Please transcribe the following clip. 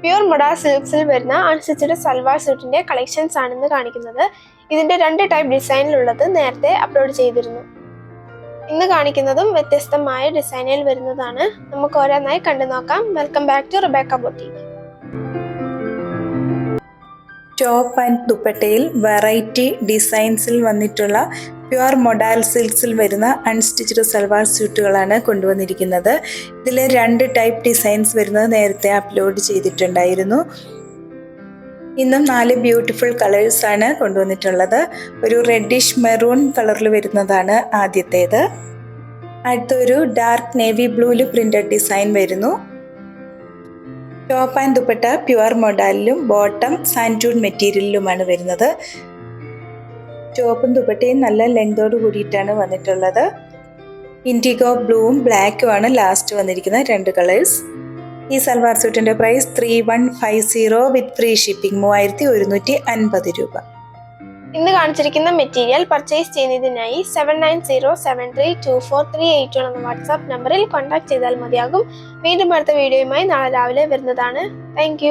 Pure modal സിൽക്സിൽ വരുന്ന unstitched salwar സ്യൂട്ടിന്റെ collections ആണെന്ന് കാണിക്കുന്നത്. ഇതിന്റെ 2 ടൈപ്പ് ഡിസൈനിലുള്ളത് നേരത്തെ അപ്ലോഡ് ചെയ്തിരുന്നു. ഇന്ന് കാണിക്കുന്നതും വ്യത്യസ്തമായ ഡിസൈനിൽ വരുന്നതാണ്. നമുക്ക് ഓരോന്നായി കണ്ടു നോക്കാം. Welcome back to Rebecca boutique. Top and ദുപ്പട്ടയിൽ വെറൈറ്റി ഡിസൈൻസിൽ വന്നിട്ടുള്ള പ്യുർ മൊഡാൾ സിൽക്സിൽ വരുന്ന അൺസ്റ്റിച്ച്ഡ് സൽവാർ സ്യൂട്ടുകളാണ് കൊണ്ടുവന്നിരിക്കുന്നത്. ഇതിൽ 2 ടൈപ്പ് ഡിസൈൻസ് വരുന്നത് നേരത്തെ അപ്ലോഡ് ചെയ്തിട്ടുണ്ടായിരുന്നു. ഇന്നും 4 ബ്യൂട്ടിഫുൾ കളേഴ്സാണ് കൊണ്ടുവന്നിട്ടുള്ളത്. ഒരു റെഡിഷ് മെറൂൺ കളറിൽ വരുന്നതാണ് ആദ്യത്തേത്. അടുത്തൊരു ഡാർക്ക് നേവി ബ്ലൂവിൽ പ്രിന്റഡ് ഡിസൈൻ വരുന്നു. ടോപ്പ് ആൻഡ് ദുപ്പട്ട പ്യുർ മൊഡാലിലും ബോട്ടം സാൻഡൂൺ മെറ്റീരിയലിലുമാണ് വരുന്നത്. ടോപ്പും ദുപ്പട്ടയും നല്ല ലെങ്തോട് കൂടിയിട്ടാണ് വന്നിട്ടുള്ളത്. ഇൻഡിഗോ ബ്ലൂവും ബ്ലാക്കുമാണ് ലാസ്റ്റ് വന്നിരിക്കുന്ന 2 കളേഴ്സ്. ഈ സൽവാർ സ്യൂട്ടിൻ്റെ പ്രൈസ് 3150 വിത്ത് ഫ്രീ ഷിപ്പിംഗ് 3150 രൂപ. ഇന്ന് കാണിച്ചിരിക്കുന്ന മെറ്റീരിയൽ പർച്ചേസ് ചെയ്യുന്നതിനായി 7907324381 എന്ന വാട്സാപ്പ് നമ്പറിൽ കോൺടാക്ട് ചെയ്താൽ മതിയാകും. വീണ്ടും അടുത്ത വീഡിയോയുമായി നാളെ രാവിലെ വരുന്നതാണ്. താങ്ക്